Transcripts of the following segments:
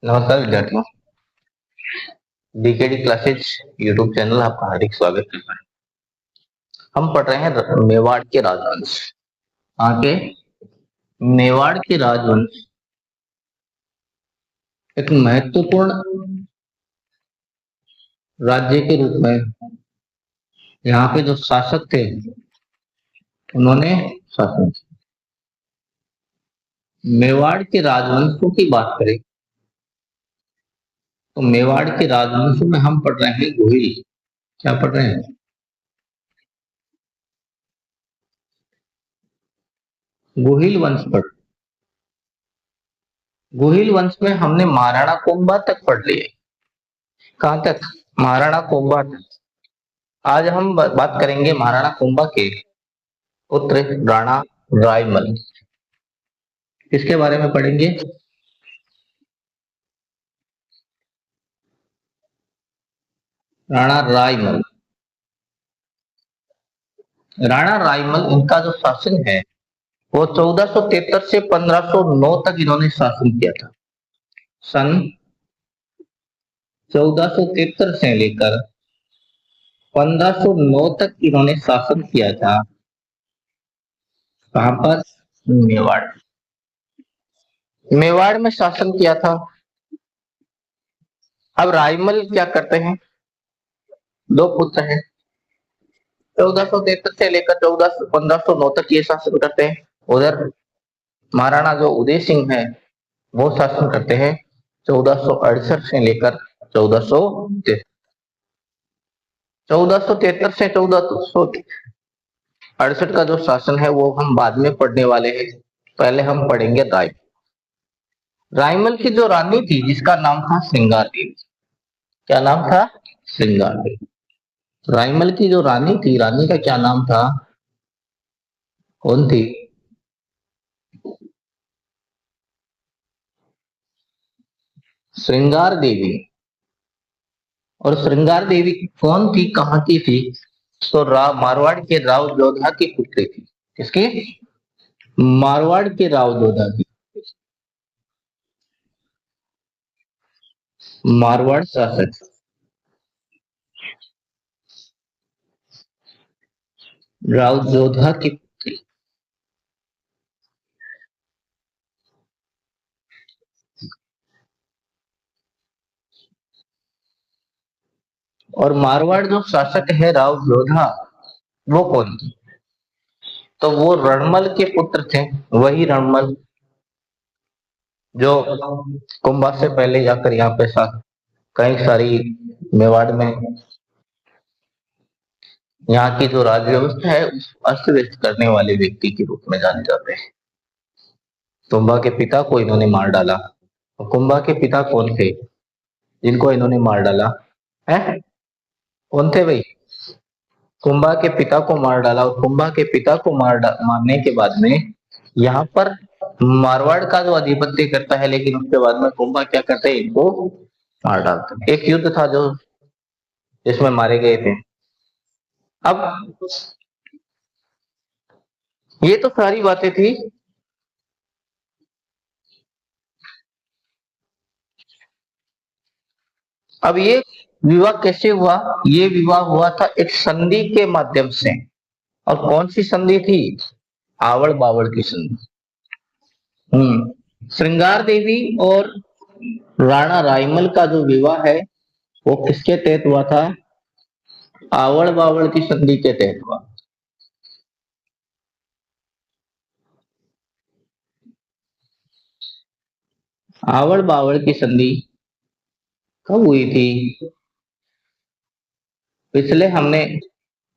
नमस्कार विद्यार्थियों। Decade classes YouTube channel आपका हार्दिक स्वागत करता है। हम पढ़ रहे हैं मेवाड़ के राजवंश। आगे मेवाड़ के राजवंश एक महत्वपूर्ण राज्य के रूप में यहाँ पे जो शासक थे उन्होंने शासन किया। मेवाड़ के राजवंशों की बात करें तो मेवाड़ के राजवंशों में हम पढ़ रहे हैं गोहिल। क्या पढ़ रहे हैं? गोहिल वंश पढ़। गोहिल वंश में हमने महाराणा कुंभा तक पढ़ लिए। कहां तक? महाराणा कुंभा तक। आज हम बात करेंगे महाराणा कुंभा के पुत्र राणा रायमल। किसके बारे में पढ़ेंगे? राणा रायमल। राणा रायमल इनका जो शासन है वो 1473 से 1509 तक इन्होंने शासन किया था। सन 1473 से लेकर 1509 तक इन्होंने शासन किया था। कहां पर? मेवाड़। मेवाड़ में शासन किया था। अब रायमल क्या करते हैं? दो पुत्र हैं। 1473 से लेकर 1509 तक ये शासन करते हैं। उधर महाराणा जो उदय सिंह है वो शासन करते हैं 1468 से लेकर 1473। 1473 से 1468 का जो शासन है वो हम बाद में पढ़ने वाले हैं। पहले हम पढ़ेंगे रायमल की जो रानी थी जिसका नाम था श्रृंगार देवी। क्या नाम था? श्रृंगार देवी। रायमल की जो रानी थी, रानी का क्या नाम था? कौन थी? श्रृंगार देवी। और श्रृंगार देवी कौन थी, कहां की थी? तो मारवाड़ के राव जोधा की पुत्री थी। किसकी? मारवाड़ के राव जोधा की। मारवाड़ शासक राव जोधा की पुत्री। और मारवाड़ जो शासक है राव जोधा वो कौन थे? तो वो रणमल के पुत्र थे। वही रणमल जो कुंभा से पहले जाकर यहाँ पे कई सारी मेवाड़ में यहाँ की जो राज्य व्यवस्था है अस्त व्यस्त करने वाले व्यक्ति के रूप में जाने जाते हैं। कुंभा के पिता को इन्होंने मार डाला। कुंभा के पिता कौन थे जिनको इन्होंने मार डाला है? कौन थे भाई? कुंभा के पिता को मार डाला। और कुंभा के पिता को मारने के बाद में यहाँ पर मारवाड़ का जो आधिपत्य करता है, लेकिन उसके बाद में कुंभा क्या करते हैं? इनको मार डालते हैं। एक युद्ध था जो जिसमें मारे गए थे। अब ये तो सारी बातें थी। अब ये विवाह कैसे हुआ? ये विवाह हुआ था एक संधि के माध्यम से। और कौन सी संधि थी? आवड़ बावड़ की संधि। श्रृंगार देवी और राणा रायमल का जो विवाह है वो किसके तहत हुआ था? आवड़ बावड़ की संधि के तहत हुआ। आवड़ बावड़ की संधि कब हुई थी? पिछले हमने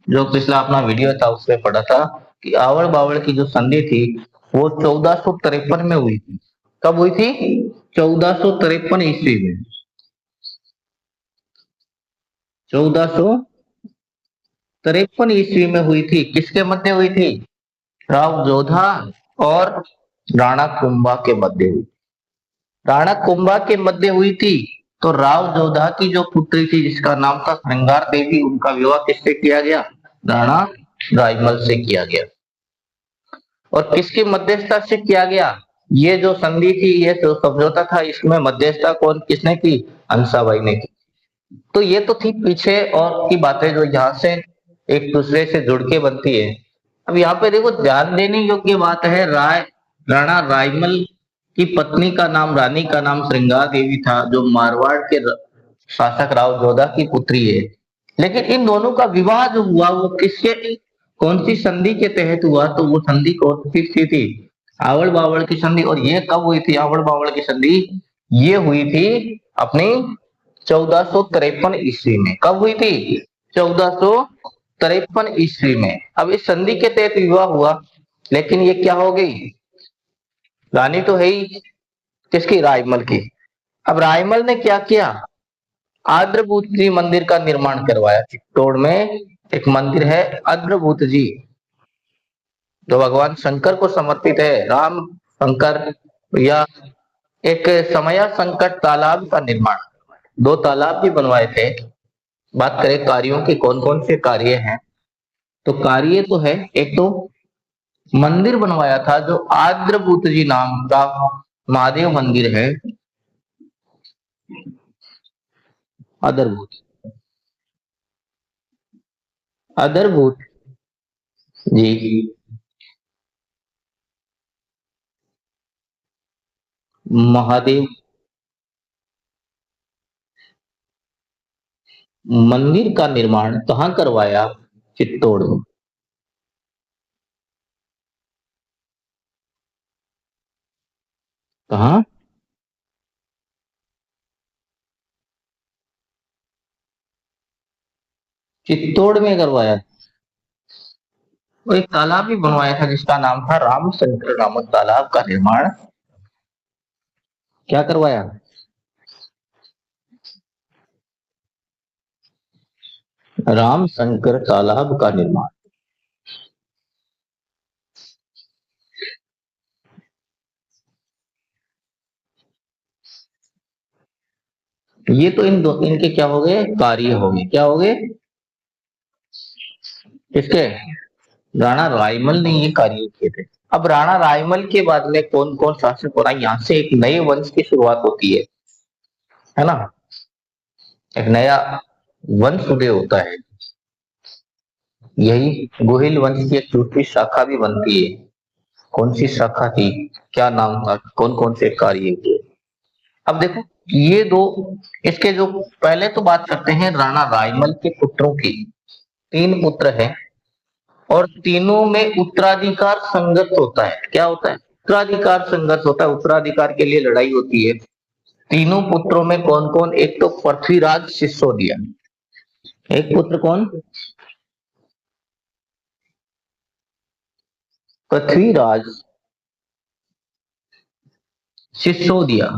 जो पिछला अपना वीडियो था उसमें पढ़ा था कि आवड़ बावड़ की जो संधि थी वो 1453 में हुई थी। कब हुई थी? 1453 ईस्वी में। 1453 ईस्वी में हुई थी। किसके मध्य हुई थी? राव जोधा और राणा कुंभा के मध्य हुई। राणा कुंभा के मध्य हुई थी। तो राव जोधा की जो पुत्री थी जिसका नाम था श्रृंगार देवी, उनका विवाह किससे किया गया? राणा रायमल से किया गया। और किसकी मध्यस्थता से किया गया? ये जो संधि थी, ये जो समझौता था, इसमें मध्यस्थता कौन किसने की? हंसाबाई ने की। तो ये तो थी पीछे और की बातें जो यहाँ से एक दूसरे से जुड़ के बनती है। अब यहाँ पे देखो, ध्यान देने योग्य बात है, राणा रायमल की पत्नी का नाम, रानी का नाम श्रृंगार देवी था, जो मारवाड़ के शासक राव जोधा की पुत्री है। लेकिन इन दोनों का विवाह जो हुआ वो किसके, कौन सी संधि के तहत हुआ? तो वो संधि कौन सी थी? आवड़ बावड़ की संधि। और ये कब हुई थी आवड़ बावड़ की संधि? ये हुई थी अपनी 1453 ईस्वी में। कब हुई थी? 1453 ईस्वी में। अब इस संधि के तहत विवाह हुआ, लेकिन ये क्या हो गई? रानी तो है ही किसकी? रायमल की। अब रायमल ने क्या किया? आद्रभूत जी मंदिर का निर्माण करवाया। चित्तौड़ में एक मंदिर है आद्रभूत जी, जो भगवान शंकर को समर्पित है। राम शंकर, या एक समया संकट तालाब का निर्माण, दो तालाब भी बनवाए थे। बात करें कार्यों की, कौन कौन से कार्य हैं, तो कार्य तो है, एक तो मंदिर बनवाया था जो आद्रभूत जी नाम का महादेव मंदिर है। आदरभूत, आदरभूत जी महादेव मंदिर का निर्माण कहाँ करवाया? चित्तौड़ में। कहाँ? चित्तौड़ में करवाया। वो एक तालाब भी बनवाया था जिसका नाम था रामशंकर नामक तालाब का निर्माण क्या करवाया? रामशंकर तालाब का निर्माण। ये तो इनके क्या हो गए? कार्य हो गए। क्या हो गए? किसके? राणा रायमल ने ये कार्य किए थे। अब राणा रायमल के बाद में कौन कौन शासक हो रहा है? यहाँ से एक नए वंश की शुरुआत होती है ना? एक नया वंश उदय होता है। यही गोहिल वंश की एक दूसरी शाखा भी बनती है। कौन सी शाखा थी? क्या नाम था? कौन कौन से कार्य किए? अब देखो, ये दो, इसके जो पहले तो बात करते हैं राणा रायमल के पुत्रों की। तीन पुत्र हैं और तीनों में उत्तराधिकार संघर्ष होता है। क्या होता है? उत्तराधिकार संघर्ष होता है, उत्तराधिकार के लिए लड़ाई होती है। तीनों पुत्रों में कौन कौन? एक तो पृथ्वीराज सिसोदिया। एक पुत्र कौन? पृथ्वीराज सिसोदिया।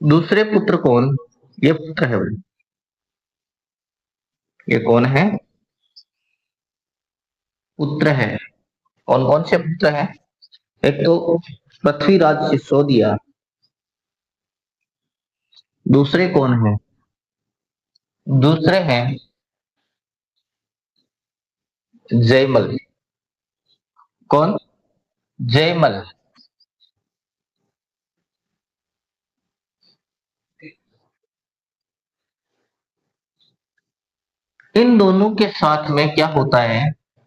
दूसरे पुत्र कौन? ये पुत्र है भाई, ये कौन है? पुत्र है। कौन कौन से पुत्र हैं? एक तो पृथ्वीराज सिसोदिया। दूसरे कौन है? दूसरे हैं जयमल। कौन? जयमल। इन दोनों के साथ में क्या होता है?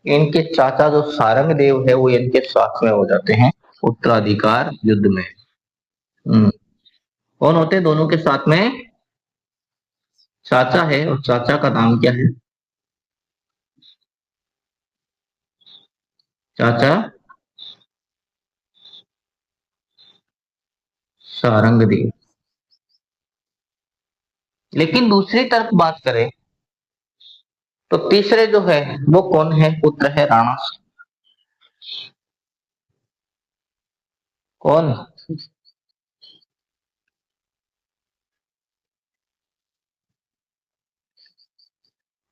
इनके चाचा जो सारंग देव है वो इनके साथ में हो जाते हैं उत्तराधिकार युद्ध में। हम्म। कौन होते हैं दोनों के साथ में? चाचा है, और चाचा का नाम क्या है? चाचा सारंग देव। लेकिन दूसरी तरफ बात करें तो तीसरे जो है वो कौन है? पुत्र है राणा। कौन?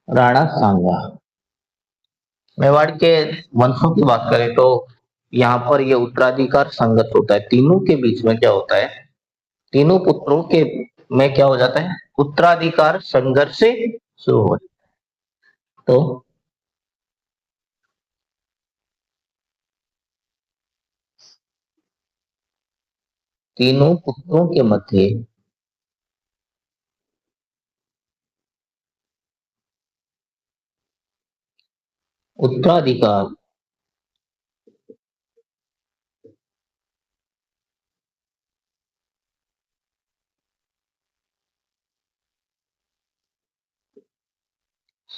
राणा सांगा। मेवाड़ के वंशों की बात करें तो यहाँ पर ये उत्तराधिकार संगत होता है। तीनों के बीच में क्या होता है? तीनों पुत्रों के में क्या हो जाता है, उत्तराधिकार संघर्ष से शुरू हो जाता है। तो तीनों पुत्रों के मध्य उत्तराधिकार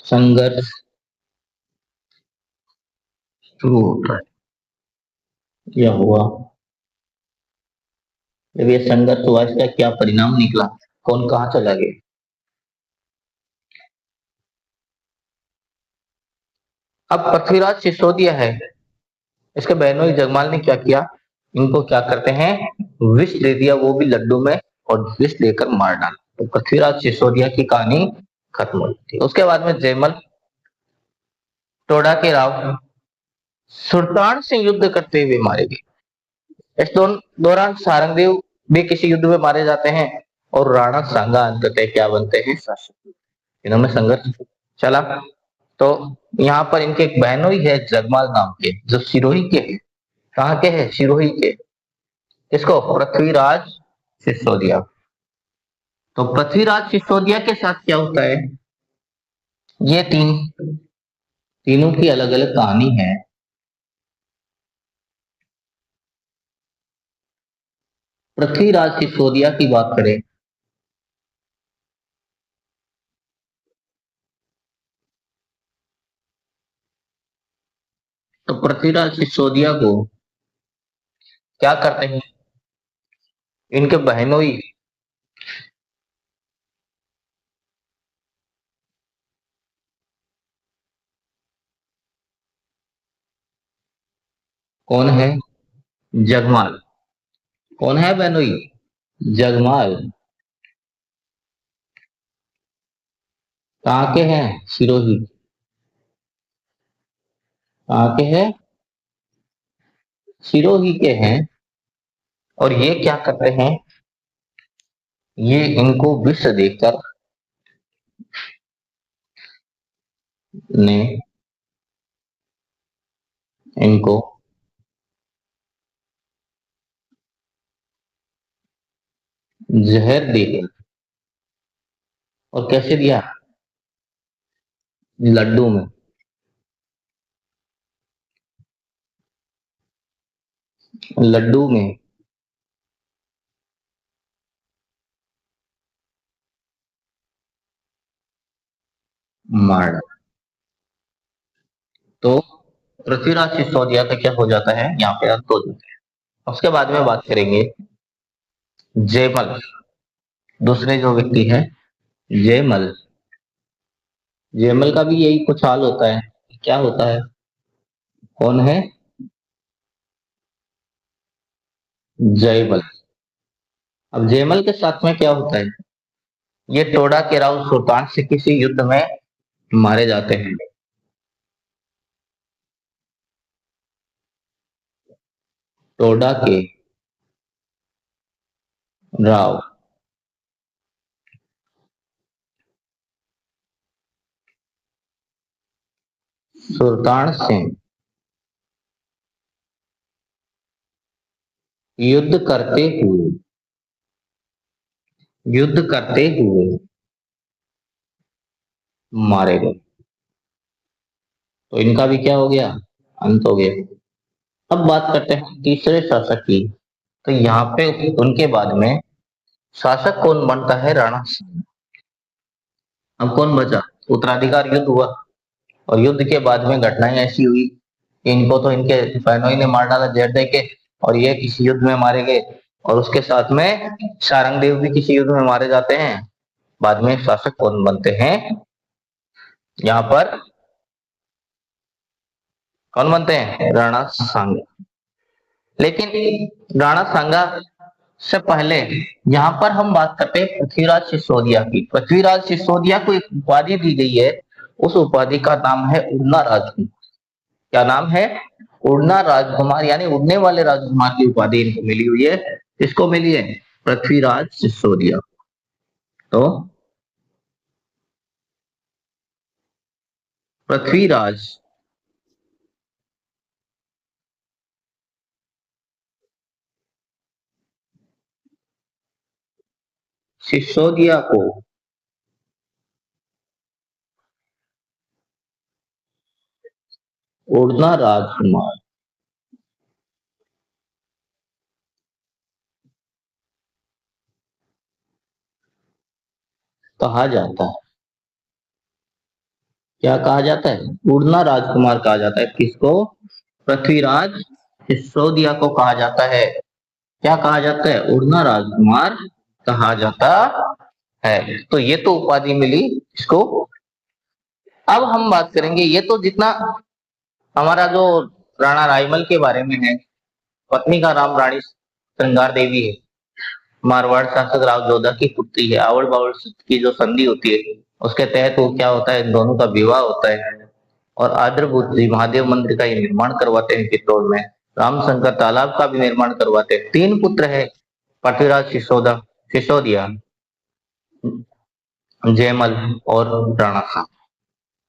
संघर्ष शुरू होता है। यह हुआ, जब ये संघर्ष हुआ इसका क्या परिणाम निकला, कौन कहाँ चला गया। अब पृथ्वीराज सिसोदिया है, इसके बहनोई जगमाल ने क्या किया, इनको क्या करते हैं, विष दे दिया, वो भी लड्डू में, और विष देकर मार डाला। तो पृथ्वीराज सिसोदिया की कहानी खत्म हुई थी। उसके बाद में जयमल टोडा के राव सुल्तान से युद्ध करते हुए मारे गए। इस दौरान सारंगदेव भी किसी युद्ध में मारे जाते हैं, और राणा सांगा अंततः क्या बनते हैं, शासक। इन्होंने संघर्ष चला। तो यहाँ पर इनके एक बहनोई है जगमाल नाम के, जो सिरोही के हैं। कहाँ के हैं, सिरोही के। इसको पृथ्वीराज सिसोदिया। तो पृथ्वीराज सिसोदिया के साथ क्या होता है, ये तीनों की अलग अलग कहानी है। पृथ्वीराज सिसोदिया की बात करें तो पृथ्वीराज सिसोदिया को क्या करते हैं, इनके बहनोई कौन है, जगमाल। कौन है बहनोई, जगमाल। कहाँ के हैं, सिरोही। कहाँ के हैं, सिरोही के हैं। और ये क्या करते हैं, ये इनको विष देकर ने इनको जहर देकर, और कैसे दिया, लड्डू में। लड्डू में मार डाला। तो पृथ्वीराज सिसोदिया का क्या हो जाता है, यहाँ पे अंत हो जाता है। उसके बाद में बात करेंगे जयमल, दूसरे जो व्यक्ति है जयमल। जयमल का भी यही कुछ हाल होता है। क्या होता है, कौन है, जयमल। अब जयमल के साथ में क्या होता है, ये टोडा के राव सुल्तान से किसी युद्ध में मारे जाते हैं। टोडा के राव सुल्तान से युद्ध करते हुए मारे गए। तो इनका भी क्या हो गया, अंत हो गया। अब बात करते हैं तीसरे शासक की। तो यहाँ पे उनके बाद में शासक कौन बनता है, राणा सांगा। अब कौन बचा, उत्तराधिकार युद्ध हुआ, और युद्ध के बाद में घटनाएं ऐसी हुई कि इनको तो इनके बहनोई ने मार डाला जहर दे के, और ये किसी युद्ध में मारे गए। और उसके साथ में सारंगदेव भी किसी युद्ध में मारे जाते हैं। बाद में शासक कौन बनते हैं, यहाँ पर कौन बनते हैं, राणा सांगा। लेकिन राणा सांगा से पहले यहाँ पर हम बात करते हैं पृथ्वीराज सिसोदिया की। पृथ्वीराज सिसोदिया को एक उपाधि दी गई है, उस उपाधि का नाम है उड़ना राजकुमार। क्या नाम है, उड़ना राजकुमार, यानी उड़ने वाले राजकुमार की उपाधि इनको मिली हुई है। किसको मिली है, पृथ्वीराज सिसोदिया। तो पृथ्वीराज सिसोदिया को उड़ना राजकुमार कहा जाता है। क्या कहा जाता है? उड़ना राजकुमार कहा जाता है। किसको? पृथ्वीराज सिसोदिया को कहा जाता है। क्या कहा जाता है? उड़ना राजकुमार कहा जाता है। तो ये तो उपाधि मिली इसको। अब हम बात करेंगे, ये तो जितना हमारा जो राणा रायमल के बारे में है, पत्नी का नाम रानी श्रृंगार देवी है, मारवाड़ शासक राव जोधा की पुत्री है। आवड़ बावड़ की जो संधि होती है उसके तहत वो क्या होता है, इन दोनों का विवाह होता है और आद्रभूत जी महादेव मंदिर का ये निर्माण करवाते हैं चित्तौड़ में। रामशंकर तालाब का भी निर्माण करवाते हैं। 3 पुत्र है, पृथ्वीराज सिसोदिया, जयमल और राणा साहब।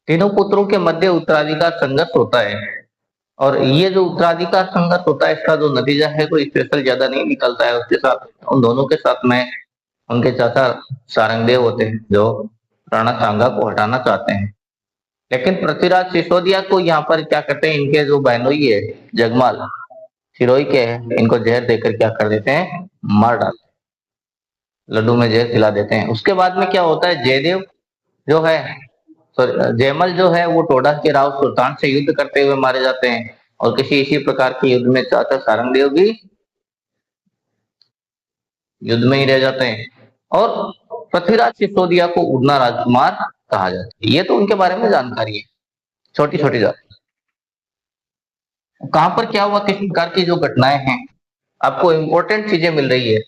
तीनों पुत्रों के मध्य उत्तराधिकार संघर्ष होता है और ये जो उत्तराधिकार संघर्ष होता है इसका जो नतीजा है कोई स्पेशल ज्यादा नहीं निकलता है। उसके साथ उन दोनों के साथ में उनके चाचा सारंगदेव होते हैं जो राणा सांगा को हटाना चाहते हैं। लेकिन पृथ्वीराज सिसोदिया को यहाँ पर क्या करते हैं, इनके जो बहनोई है जगमाल सिरोही के हैं, इनको जहर देकर क्या कर देते हैं, मार डालते हैं, लड्डू में जहर खिला देते हैं। उसके बाद में क्या होता है, जयदेव जो है, जयमल जो है वो टोडा के राव सुल्तान से युद्ध करते हुए मारे जाते हैं और किसी इसी प्रकार के युद्ध में चाचा सारंगदेव भी युद्ध में ही रह जाते हैं और पृथ्वीराज सिसोदिया को उड़ना राजकुमार कहा जाता है। ये तो उनके बारे में जानकारी है, छोटी छोटी जानकारी। कहां पर क्या हुआ, किस प्रकार की जो घटनाएं हैं, आपको इंपॉर्टेंट चीजें मिल रही है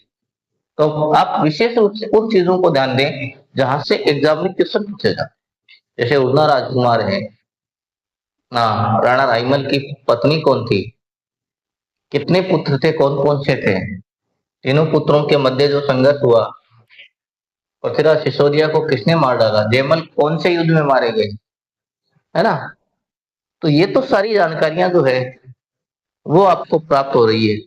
तो आप विशेष रूप से उन चीजों को ध्यान दें जहां से एग्जाम में क्वेश्चन पूछे जाते। जैसे उड़ना राजकुमार है, राणा रायमल की पत्नी कौन थी, कितने पुत्र थे, कौन कौन से थे, तीनों पुत्रों के मध्य जो संघर्ष हुआ, पृथ्वीराज सिसोदिया को किसने मार डाला, जयमल कौन से युद्ध में मारे गए, है ना। तो ये तो सारी जानकारियां जो है वो आपको प्राप्त हो रही है।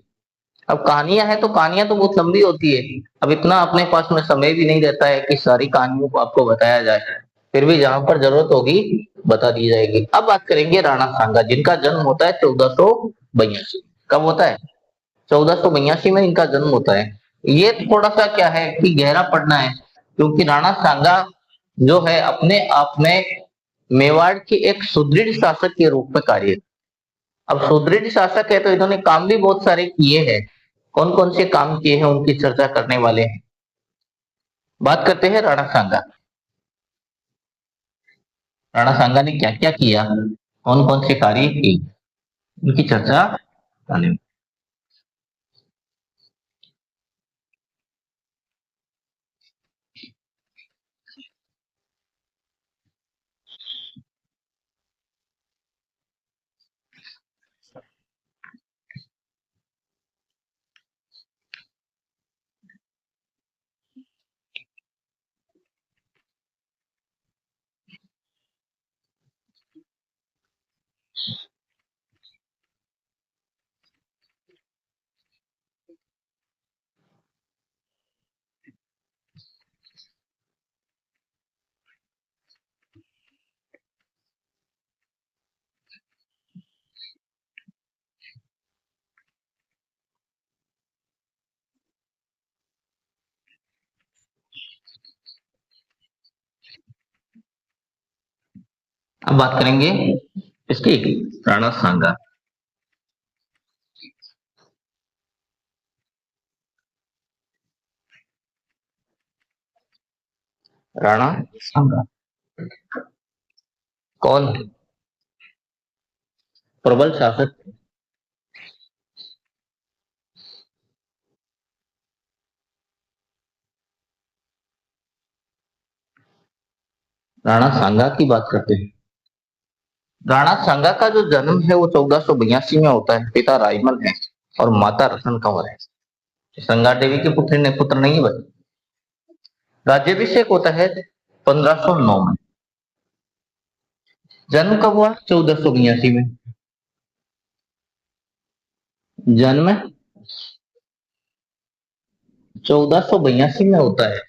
अब कहानियां हैं तो कहानियां तो बहुत लंबी होती है, अब इतना अपने पास में समय भी नहीं रहता है कि सारी कहानियों को आपको बताया जाए, फिर भी जहां पर जरूरत होगी बता दी जाएगी। अब बात करेंगे राणा सांगा, जिनका जन्म होता है 1482। कब होता है? 1482 में इनका जन्म होता है। ये थोड़ा सा क्या है कि गहरा पढ़ना है, क्योंकि राणा सांगा जो है अपने आप में मेवाड़ के एक सुदृढ़ शासक के रूप में कार्य। अब सुदृढ़ शासक है तो इन्होंने काम भी बहुत सारे किए हैं। कौन कौन से काम किए हैं उनकी चर्चा करने वाले हैं। बात करते हैं राणा सांगा। राणा सांगा ने क्या क्या किया, कौन कौन से कार्य किए, उनकी चर्चा करने। अब बात करेंगे इसकी, राणा सांगा। राणा सांगा कौन? प्रबल शासक। राणा सांगा की बात करते हैं। राणा सांगा का जो जन्म है वो 1482 में होता है। पिता रायमल है और माता रतन कंवर है। संगार देवी के पुत्र नहीं बने। राज्याभिषेक होता है 1509 में। जन्म कब हुआ? 1482 में। जन्म 1482 में होता है।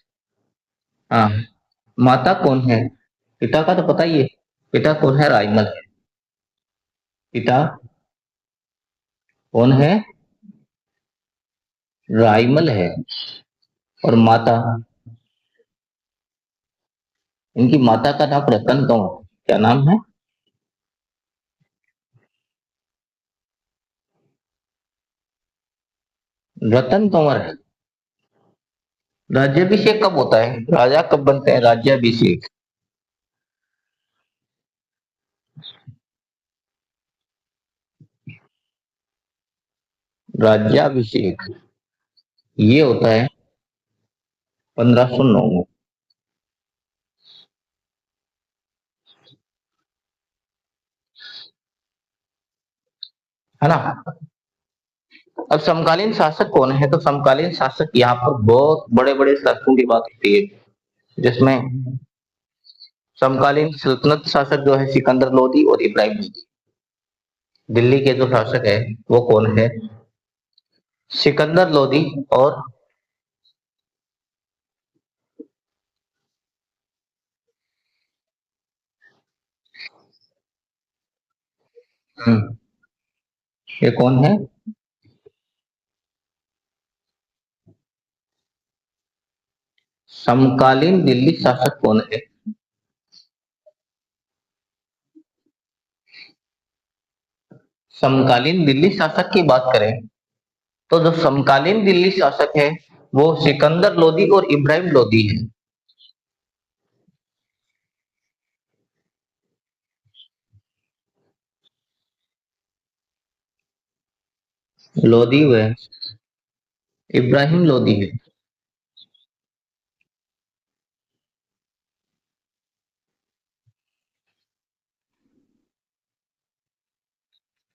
हाँ। माता कौन है? पिता का तो पता ही है। पिता कौन है? रायमल है। पिता कौन है? रायमल है। और माता, इनकी माता का नाम रतन कंवर। क्या नाम है? रतन कंवर है। राज्याभिषेक कब होता है? राजा कब बनते हैं? राज्याभिषेक राज्याभिषेक ये होता है 1509 में, है ना। अब समकालीन शासक कौन है? तो समकालीन शासक यहाँ पर बहुत बड़े बड़े शासकों की बात होती है, जिसमें समकालीन सल्तनत शासक जो है सिकंदर लोदी और इब्राहिम लोदी। दिल्ली के जो शासक है वो कौन है? सिकंदर लोदी और ये कौन है? समकालीन दिल्ली शासक कौन है? समकालीन दिल्ली शासक की बात करें तो जो समकालीन दिल्ली शासक है वो सिकंदर लोदी और इब्राहिम लोदी है। लोदी व इब्राहिम लोदी है।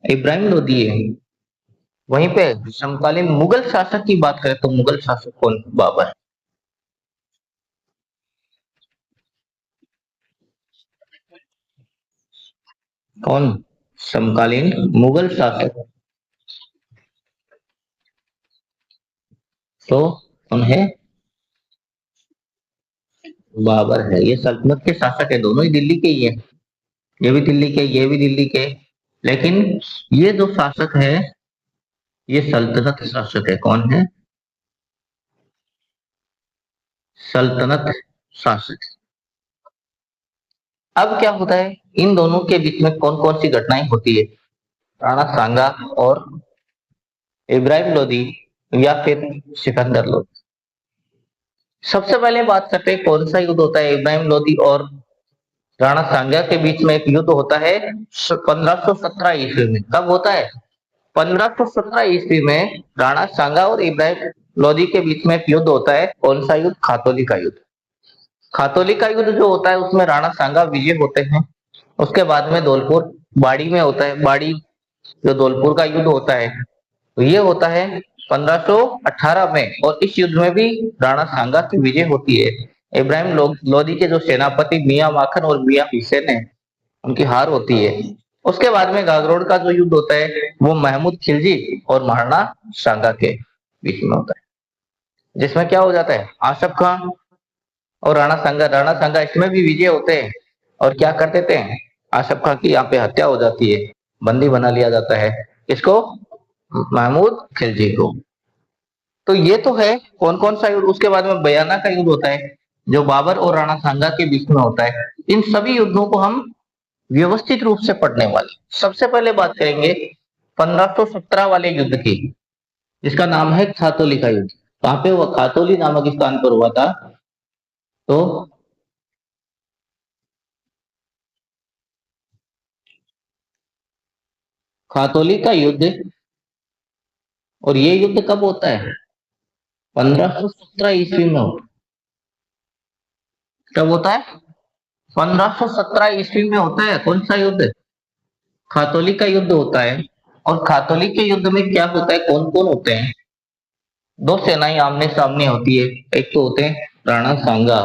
इब्राहिम लोदी है। वहीं पे समकालीन मुगल शासक की बात करें तो मुगल शासक कौन? बाबर। कौन? समकालीन मुगल शासक तो कौन है? बाबर है। ये सल्तनत के शासक है, दोनों ही दिल्ली के ही है। ये भी दिल्ली के, ये भी दिल्ली के। लेकिन ये जो शासक है ये सल्तनत शासक है। कौन है? सल्तनत शासक। अब क्या होता है, इन दोनों के बीच में कौन कौन सी घटनाएं होती है? राणा सांगा और इब्राहिम लोदी या फिर सिकंदर लोदी। सबसे पहले बात करते हैं कौन सा युद्ध होता है इब्राहिम लोदी और राणा सांगा के बीच में। एक युद्ध होता है 1517 ईस्वी में। कब होता है? 1517 ईस्वी में राणा सांगा और इब्राहिम लोदी के बीच में एक युद्ध होता है। कौन सा युद्ध? खातौली का युद्ध। खातौली का युद्ध जो होता है उसमें राणा सांगा विजय होते हैं। उसके बाद में धौलपुर बाड़ी में होता है। बाड़ी जो धौलपुर का युद्ध होता है तो ये होता है 1518 में। और इस युद्ध में भी राणा सांगा की विजय होती है। इब्राहिम लोदी के जो सेनापति मियां माखन और मियां हुसैन है उनकी हार होती है। उसके बाद में गागरोड का जो युद्ध होता है वो महमूद खिलजी और महाराणा सांगा के बीच में होता है, जिसमें क्या हो जाता है, आसफ खान और राणा सांगा इसमें भी विजय होते हैं। और क्या कर देते हैं, आसफ खान की यहाँ पे हत्या हो जाती है, बंदी बना लिया जाता है। किसको? महमूद खिलजी को। तो ये तो है कौन कौन सा युद्ध। उसके बाद में बयाना का युद्ध होता है जो बाबर और राणा सांगा के बीच में होता है। इन सभी युद्धों को हम व्यवस्थित रूप से पढ़ने वाले। सबसे पहले बात करेंगे 1517 वाले युद्ध की, जिसका नाम है खातौली का युद्ध। कहाँ पे हुआ? खातौली नामक स्थान पर हुआ था। तो खातौली का युद्ध, और ये युद्ध कब होता है? 1517 ईस्वी में होता है। कब होता है? 1517 ईस्वी में होता है। कौन सा युद्ध? खातौली का युद्ध होता है। और खातौली के युद्ध में क्या होता है, कौन कौन होते हैं? दो सेनाएं आमने सामने होती है, एक तो होते हैं राणा सांगा,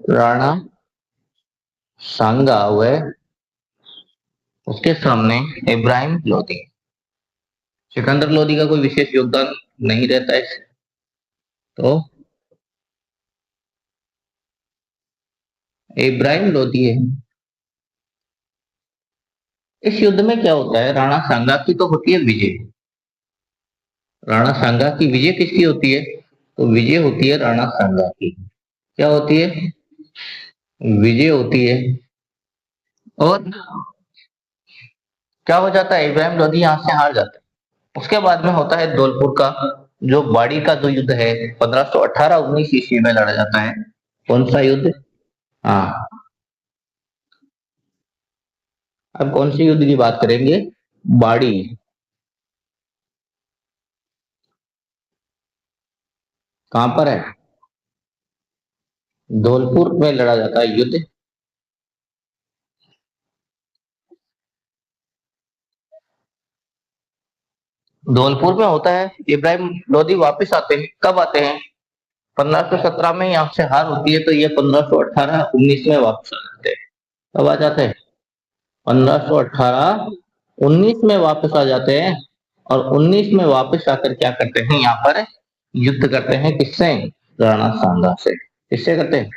राणा सांगा व उसके सामने इब्राहिम लोदी। सिकंदर लोदी का कोई विशेष योगदान नहीं रहता है, तो इब्राहिम लोदी है। इस युद्ध में क्या होता है, राणा सांगा की तो होती है विजय। राणा सांगा की विजय किसकी होती है, तो विजय होती है राणा सांगा की। क्या होती है, विजय होती है। और क्या हो जाता है, इब्राहिम लोदी यहां से हार जाता है। उसके बाद में होता है धौलपुर का, जो बाड़ी का जो युद्ध है 1518-19 ईस्वी में लड़ा जाता है। कौन सा युद्ध, हाँ। अब कौन सी युद्ध की बात करेंगे, बाड़ी। कहां पर है, धौलपुर में लड़ा जाता है युद्ध। धौलपुर में होता है, इब्राहिम लोदी वापस आते हैं। कब आते हैं, 1517 में यहाँ से हार होती है, तो ये 1518-19 में वापस आ जाते हैं। कब आ जाते हैं, 1518-19 में वापस आ जाते हैं। और 19 में वापस आकर क्या करते हैं, यहाँ पर युद्ध करते हैं। किससे, राणा सांगा से। किससे करते हैं,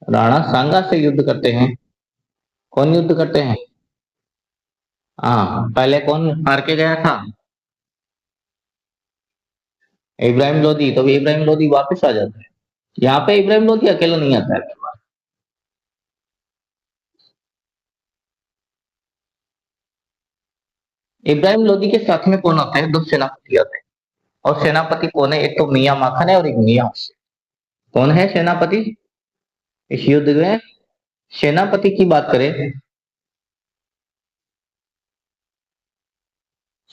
राणा सांगा से युद्ध करते हैं। कौन युद्ध करते हैं, हाँ, पहले कौन हार के गया था, इब्राहिम लोदी। तो इब्राहिम लोदी वापस आ जाता है। यहाँ पे इब्राहिम लोदी अकेला नहीं आता है, इब्राहिम लोदी के साथ में कौन आता है, दो सेनापति आते हैं। और सेनापति कौन है, एक तो मियां माखन है और एक मियां हुसैन। कौन है सेनापति इस युद्ध में, सेनापति की बात करें,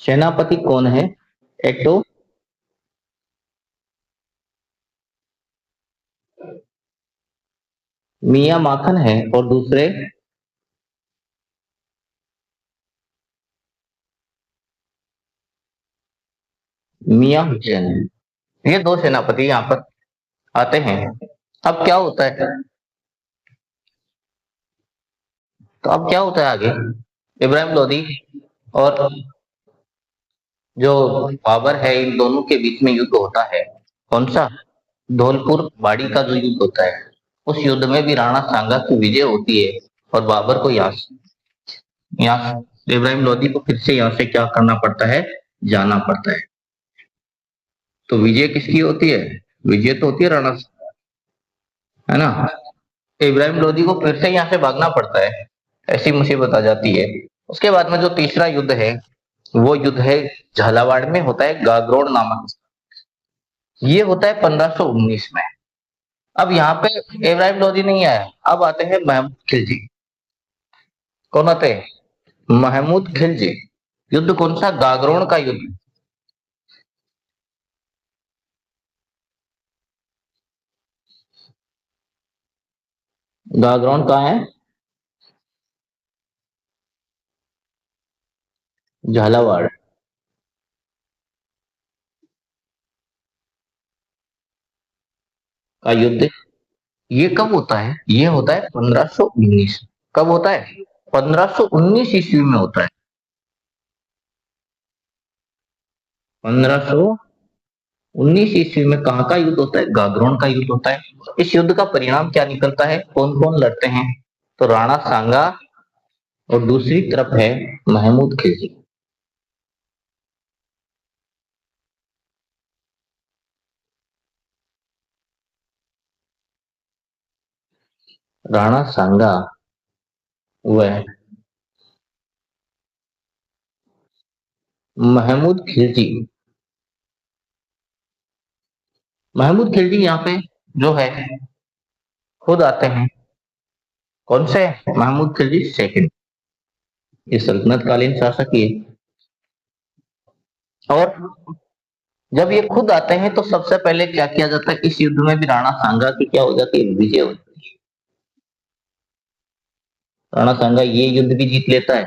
सेनापति कौन है, एक तो मियां माखन है और दूसरे मियां हुसैन है। ये दो सेनापति यहाँ पर आते हैं। अब क्या होता है, तो अब क्या होता है आगे, इब्राहिम लोदी और जो बाबर है, इन दोनों के बीच में युद्ध होता है। कौन सा, धौलपुर बाड़ी का जो युद्ध होता है, उस युद्ध में भी राणा सांगा की विजय होती है। और बाबर को यहाँ इब्राहिम लोदी को फिर से यहाँ से क्या करना पड़ता है, जाना पड़ता है। तो विजय किसकी होती है, विजय तो होती है राणा, है ना। इब्राहिम लोदी को फिर से यहाँ से भागना पड़ता है, ऐसी मुसीबत आ जाती है। उसके बाद में जो तीसरा युद्ध है, वो युद्ध है झालावाड़ में होता है, गागरोड नामक। ये होता है 1519 में। अब यहाँ पे इब्राहिम लोदी नहीं आया, अब आते हैं महमूद खिलजी। कौन आते हैं, महमूद खिलजी। युद्ध कौन सा, गागरोन का युद्ध। गागरोन कहाँ है, झालावाड़ का युद्ध। ये कब होता है, ये होता है 1519। कब होता है, 1519 ईस्वी में होता है। 1519 ईस्वी में कहाँ का युद्ध होता है, गागरोन का युद्ध होता है। इस युद्ध का परिणाम क्या निकलता है, कौन कौन लड़ते हैं, तो राणा सांगा और दूसरी तरफ है महमूद खिलजी। राणा सांगा व महमूद खिलजी। महमूद खिलजी यहाँ पे जो है खुद आते हैं। कौन से, महमूद खिलजी सेकंड, ये सल्तनत कालीन शासक ये। और जब ये खुद आते हैं तो सबसे पहले क्या किया जाता है, इस युद्ध में भी राणा सांगा की क्या हो जाती है, विजय होती है। राणा सांगा ये युद्ध भी जीत लेता है।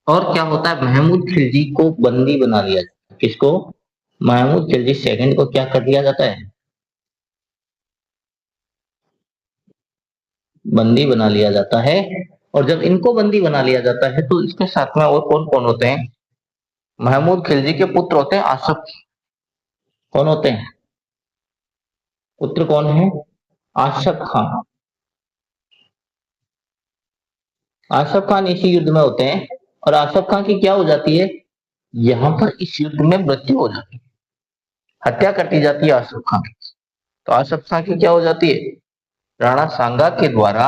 और क्या होता है, महमूद खिलजी को बंदी बना लिया जाता है। किसको? महमूद खिलजी सेकंड को क्या कर दिया जाता है? बंदी बना लिया जाता है। और जब इनको बंदी बना लिया जाता है तो इसके साथ में और कौन कौन होते हैं? महमूद खिलजी के पुत्र होते हैं आसफ। कौन होते हैं? पुत्र कौन है? आसफ खान। आसफ खान इसी युद्ध में होते हैं। और आसफ खान की क्या हो जाती है? यहाँ पर इस युद्ध में मृत्यु हो जाती है, हत्या कर दी जाती है आसफ खान की। तो आसफ खान की क्या हो जाती है? राणा सांगा के द्वारा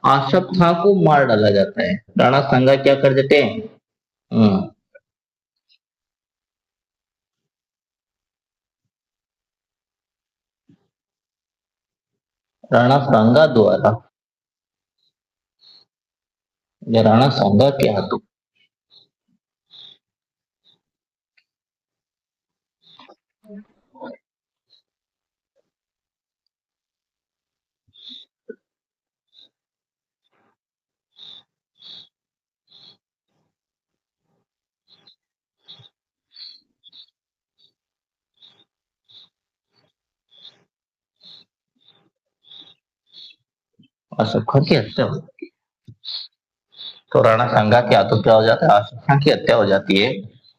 आसफ खान को मार डाला जाता है। राणा सांगा क्या कर देते हैं? हम्म, राणा सांगा द्वारा, या राणा सांगा के हाथों। आसफ खान की हत्या हो, तो राणा सांगा के हाथों क्या हो जाता है? आसफ खान की हत्या हो जाती है।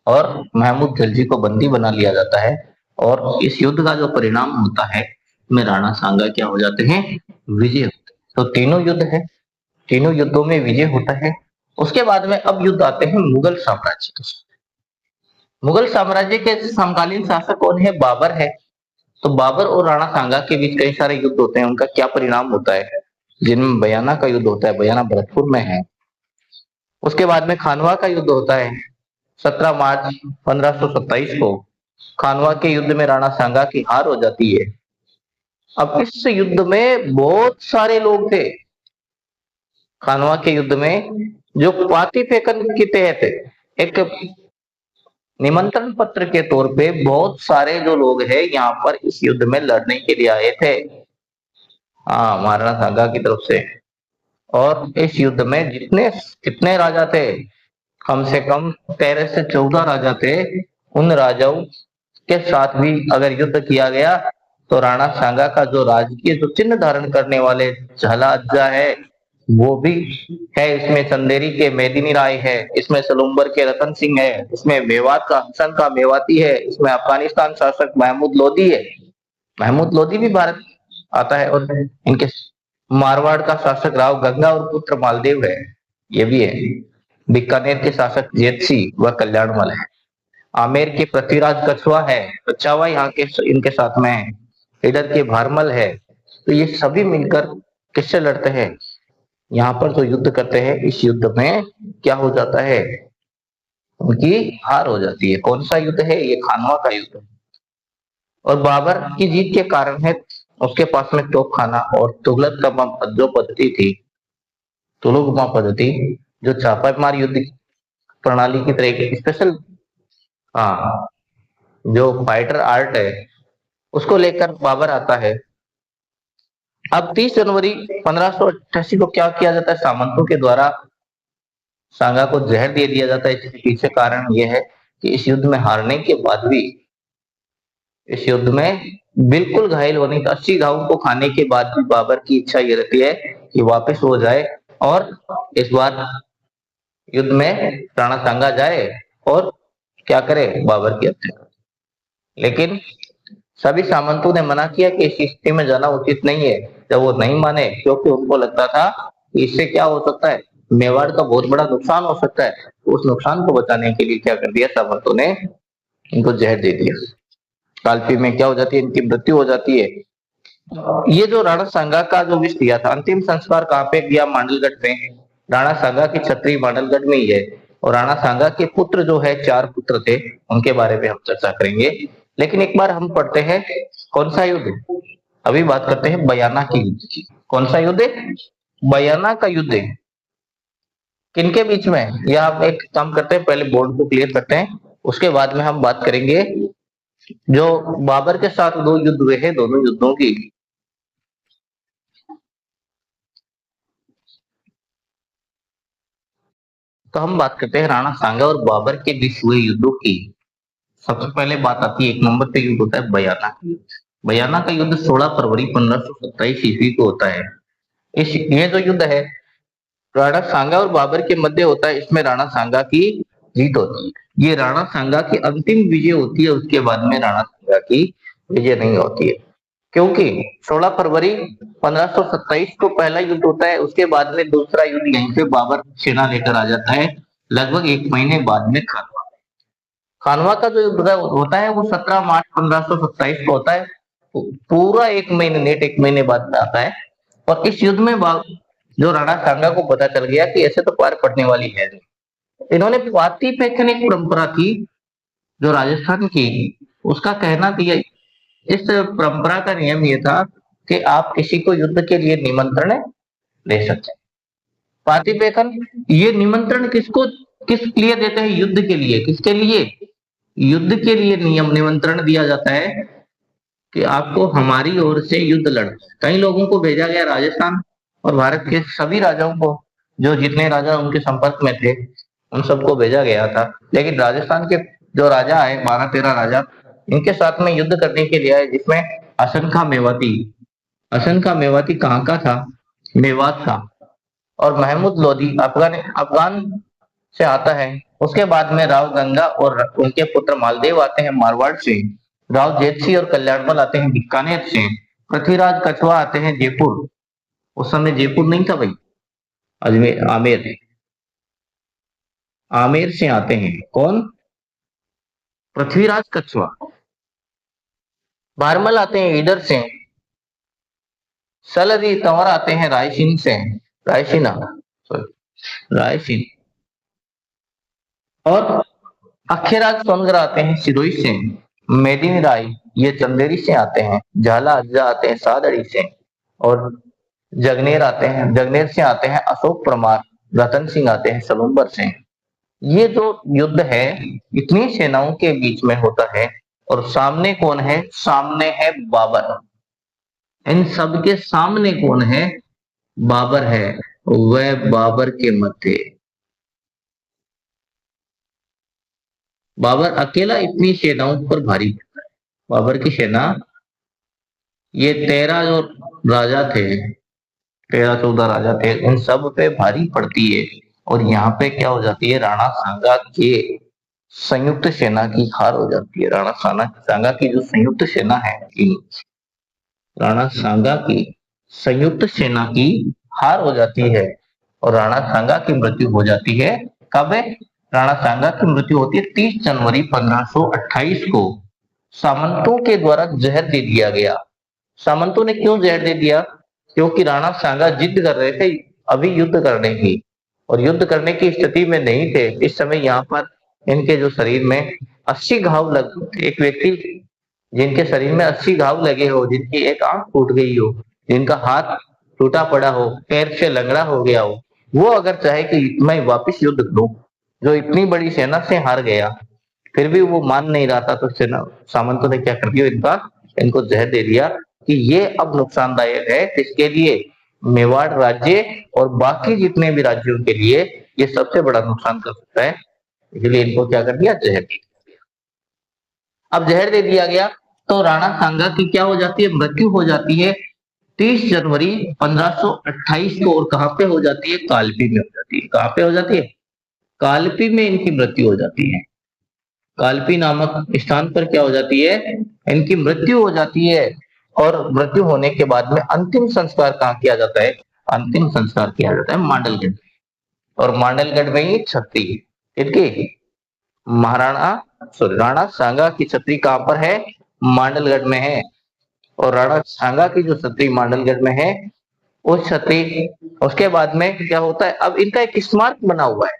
और महमूद खिलजी को बंदी बना लिया जाता है। और इस युद्ध का जो परिणाम होता है, में राणा सांगा क्या हो जाते हैं? विजय होते हैं। तो तीनों युद्ध है, तीनों युद्धों में विजय होता है। उसके बाद में अब युद्ध आते हैं मुगल साम्राज्य के। मुगल साम्राज्य के समकालीन शासक कौन है? बाबर है। तो बाबर और राणा सांगा के बीच कई सारे युद्ध होते हैं, उनका क्या परिणाम होता है? जिनमें बयाना का युद्ध होता है, बयाना भरतपुर में है। उसके बाद में खानवा का युद्ध होता है 17 मार्च 1527 को। खानवा के युद्ध में राणा सांगा की हार हो जाती है। अब इस युद्ध में बहुत सारे लोग थे। खानवा के युद्ध में जो पाती फेकन के तहत एक निमंत्रण पत्र के तौर पे बहुत सारे जो लोग हैं यहाँ पर इस युद्ध में लड़ने के लिए आए थे, हाँ, महाराणा सांगा की तरफ से। और इस युद्ध में जितने कितने राजा थे, कम से कम 13 से 14 राजा थे। उन राजाओं के साथ भी अगर युद्ध किया गया तो राणा सांगा का जो राजकीय जो चिन्ह धारण करने वाले झाला अज्जा है, वो भी है इसमें। चंदेरी के मेदिनी राय है इसमें, सलूम्बर के रतन सिंह है इसमें, मेवात का हसन का मेवाती है इसमें, अफगानिस्तान शासक महमूद लोदी है। महमूद लोदी भी भारत आता है। और इनके मारवाड़ का शासक राव गंगा और पुत्र मालदेव है, ये भी है। बीकानेर के शासक जेत सिंह व कल्याणमल है। आमेर के पृथ्वीराज कछुआ है, कछावा यहाँ के इनके साथ में है। इधर के भारमल है। तो ये सभी मिलकर किससे लड़ते हैं? यहाँ पर जो युद्ध करते हैं, इस युद्ध में क्या हो जाता है? उनकी हार हो जाती है। कौन सा युद्ध है? ये खानवा का युद्ध है। और बाबर की जीत के कारण है उसके पास में तोप खाना और तुगलक का जो पद्धति थी, तुलुगमा पद्धति, जो चापामार युद्ध प्रणाली की तरह की स्पेशल, हाँ, जो फाइटर आर्ट है, उसको लेकर बाबर आता है। अब 30 जनवरी 1588 को क्या किया जाता है? सामंतों के द्वारा सांगा को जहर दे दिया जाता है। इसके पीछे कारण यह है कि इस युद्ध में हारने के बाद भी, इस युद्ध में बिल्कुल घायल होने का 80 घावों को खाने के बाद भी बाबर की इच्छा ये रहती है कि वापस हो जाए और इस बार युद्ध में राणा सांगा जाए और क्या करे? बाबर की हत्या करे। लेकिन सभी सामंतों ने मना किया कि इस स्थिति में जाना उचित नहीं है। जब वो नहीं माने, क्योंकि उनको लगता था कि इससे क्या हो सकता है, मेवाड़ का बहुत बड़ा नुकसान हो सकता है, तो उस नुकसान को बचाने के लिए क्या कर दिया सामंतों ने? इनको जहर दे दिया। कालपी में क्या हो जाती है? इनकी मृत्यु हो जाती है। ये जो राणा सांगा का जो विष दिया था, अंतिम संस्कार कहाँ पे किया? मांडलगढ़ पे। राणा सांगा की छत्री मांडलगढ़ में ही है। और राणा सांगा के पुत्र जो है, 4 पुत्र थे, उनके बारे में हम चर्चा करेंगे। लेकिन एक बार हम पढ़ते हैं कौन सा युद्ध, अभी बात करते हैं बयाना की युद्ध की। कौन सा युद्ध है? बयाना का युद्ध है। किनके बीच में? या आप एक काम करते हैं, पहले बोर्ड को क्लियर करते हैं, उसके बाद में हम बात करेंगे जो बाबर के साथ 2 युद्ध हुए हैं, दोनों युद्धों की। तो हम बात करते हैं राणा सांगा और बाबर के बीच हुए युद्धों की। सबसे पहले बात आती है, एक नंबर पे युद्ध होता है बयाना का युद्ध। बयाना का युद्ध 16 फरवरी 1527 ईस्वी को होता है। इस ये जो युद्ध है राणा सांगा और बाबर के मध्य होता है। इसमें राणा सांगा की जीत होती है। ये राणा सांगा की अंतिम विजय होती है, उसके बाद में राणा सांगा की विजय नहीं होती है, क्योंकि 16 फरवरी 1527 को पहला युद्ध होता है। उसके बाद में दूसरा युद्ध यहीं पे बाबर सेना लेकर आ जाता है, लगभग एक महीने बाद में खानवा। खानवा का जो युद्ध होता है वो 17 मार्च 1527 को होता है। पूरा एक महीने, नेट एक महीने बाद में आता है। और इस युद्ध में जो राणा सांगा को पता चल गया कि ऐसे तो पार पड़ने वाली है नहीं। इन्होंने पाती पैठन एक परंपरा थी जो राजस्थान की, उसका कहना दिया। इस परंपरा का नियम ये था कि आप किसी को युद्ध के लिए निमंत्रण दे सकते हैं। पातिपेकन ये निमंत्रण किसको किस लिए देते हैं? युद्ध के लिए। किसके लिए? युद्ध के लिए नियम निमंत्रण दिया जाता है कि आपको हमारी ओर से युद्ध लड़ना है। कई लोगों को भेजा गया राजस्थान और भारत के सभी राजाओं को, जो जितने राजा उनके संपर्क में थे उन सबको भेजा गया था। लेकिन राजस्थान के जो राजा आए, 12-13 राजा, इनके साथ में युद्ध करने के लिए आए, जिसमें असंखा मेवाती। असंखा मेवाती कहाँ का था? मेवात का। और महमूद लोधी अफगान से आता है। उसके बाद में राव गंगा और उनके पुत्र मालदेव आते हैं मारवाड़ से। राव जेतसी और कल्याणमल आते हैं बीकानेर से। पृथ्वीराज कछवा आते हैं जयपुर। उस समय जयपुर नहीं था भाई, अजमेर, आमेर। आमेर से आते हैं कौन? पृथ्वीराज कछवा। बारमल आते हैं इधर से। सलदी तंवर आते हैं रायसीन से, रायसीना, सॉरी, रायसीन। और अक्षराज सोनगर आते हैं सिरोही से। मेदिनी राय ये चंदेरी से आते हैं। झाला अज्जा आते हैं सादड़ी से। और जगनेर आते हैं, जगनेर से आते हैं अशोक परमार। रतन सिंह आते हैं सलूम्बर से। ये जो युद्ध है इतनी सेनाओं के बीच में होता है, और सामने कौन है? सामने है बाबर। इन सब के सामने कौन है? बाबर है। वह बाबर के मध्य, बाबर अकेला इतनी सेनाओं पर भारी पड़ता है। बाबर की सेना, ये 13 जो राजा थे, 13-14 राजा थे, उन सब पे भारी पड़ती है। और यहाँ पे क्या हो जाती है? राणा सांगा के संयुक्त सेना की हार हो जाती है। राणा सांगा की जो संयुक्त सेना है, राणा सांगा की संयुक्त सेना की हार हो जाती है और राणा सांगा की मृत्यु हो जाती है। कब है? राणा सांगा की मृत्यु होती है 30 जनवरी 1528 को। सामंतों के द्वारा जहर दे दिया गया। सामंतों ने क्यों जहर दे दिया? क्योंकि राणा सांगा जिद कर रहे थे अभी युद्ध करने की, और युद्ध करने की स्थिति में नहीं थे। इस समय यहाँ पर इनके जो शरीर में 80 घाव लग, एक व्यक्ति जिनके शरीर में 80 घाव लगे हो, जिनकी एक आंख फूट गई हो, जिनका हाथ टूटा पड़ा हो, पैर से लंगड़ा हो गया हो, वो अगर चाहे कि मैं वापिस युद्ध करूं, जो इतनी बड़ी सेना से हार गया, फिर भी वो मान नहीं रहा था, तो सेना सामंतों ने क्या कर दिया? इनको जहर दे दिया कि ये अब नुकसानदायक है। इसके लिए मेवाड़ राज्य और बाकी जितने भी राज्यों के लिए ये सबसे बड़ा नुकसान कर सकता है। इसलिए इनको क्या कर दिया? जहर दे दिया। अब जहर दे दिया गया तो राणा सांगा की क्या हो जाती है? मृत्यु हो जाती है 30 जनवरी 1528 को। और कहां पे हो जाती है? कालपी में हो जाती है। कहां पे हो जाती है? कालपी में इनकी मृत्यु हो जाती है। कालपी नामक स्थान पर क्या हो जाती है? इनकी मृत्यु हो जाती है। और मृत्यु होने के बाद में अंतिम संस्कार कहाँ किया जाता है? अंतिम संस्कार किया जाता है मांडलगढ़। और मांडलगढ़ में ही छत्री इनकी महाराणा सॉरी राणा सांगा की छत्री कहां पर है? मांडलगढ़ में है। और राणा सांगा की जो छत्री मांडलगढ़ में है, उस छत्री, उसके बाद में क्या होता है? अब इनका एक स्मारक बना हुआ है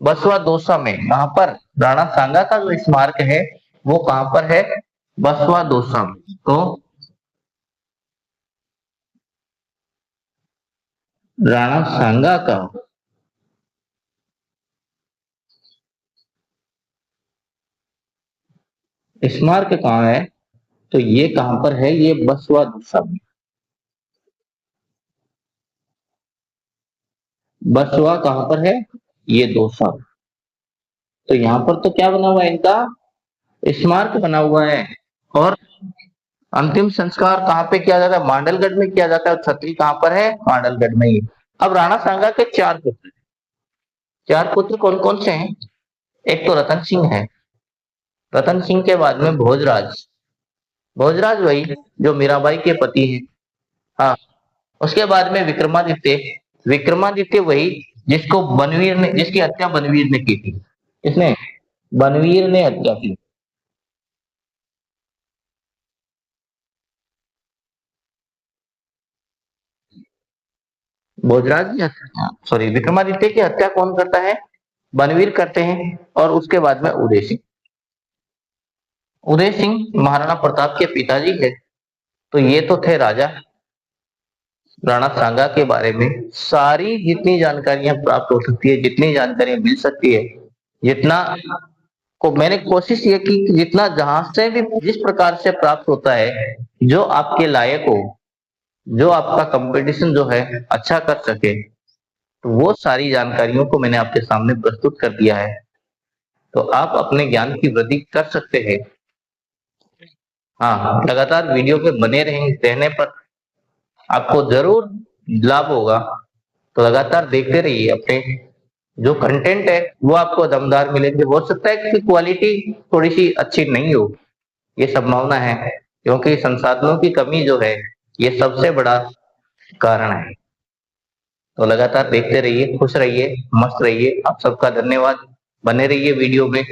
बसवा दौसा में। कहां पर? राणा सांगा का जो स्मारक है वो कहां पर है? बसवा दौसा में। तो राणा सांगा का स्मारक कहाँ है? तो ये कहां पर है? ये बसवा दौसा में। बसवा कहां पर है? ये 2 साल। तो यहाँ पर तो क्या बना हुआ है इनका, स्मारक बना हुआ है। और अंतिम संस्कार कहाँ पे किया जाता है, मांडलगढ़ में किया जाता है। और छतरी कहाँ पर है, मांडलगढ़ में ही। अब राणा सांगा के 4 पुत्र, 4 पुत्र कौन कौन से हैं? एक तो रतन सिंह है, रतन सिंह के बाद में भोजराज, भोजराज वही जो मीराबाई के पति हैं। हाँ, उसके बाद में विक्रमादित्य, विक्रमादित्य वही जिसको बनवीर ने, जिसकी हत्या बनवीर ने की थी। किसने? बनवीर ने हत्या की। भोजराज की हत्या, सॉरी, विक्रमादित्य की हत्या कौन करता है? बनवीर करते हैं। और उसके बाद में उदय सिंह, उदय सिंह महाराणा प्रताप के पिताजी है। तो ये तो थे राजा। राणा सांगा के बारे में सारी जितनी जानकारियां प्राप्त हो सकती है, जितनी जानकारियां मिल सकती है, जितना को मैंने कोशिश ये की कि जितना जहां से भी जिस प्रकार से प्राप्त होता है, जो आपके लायक हो, जो आपका कंपटीशन जो है अच्छा कर सके, तो वो सारी जानकारियों को मैंने आपके सामने प्रस्तुत कर दिया है। तो आप अपने ज्ञान की वृद्धि कर सकते हैं। हाँ, लगातार वीडियो पे बने रहने पर आपको जरूर लाभ होगा। तो लगातार देखते रहिए, अपने जो कंटेंट है वो आपको दमदार मिलेंगे। हो सकता है कि क्वालिटी थोड़ी सी अच्छी नहीं हो, ये संभावना है, क्योंकि संसाधनों की कमी जो है ये सबसे बड़ा कारण है। तो लगातार देखते रहिए, खुश रहिए, मस्त रहिए। आप सबका धन्यवाद। बने रहिए वीडियो में।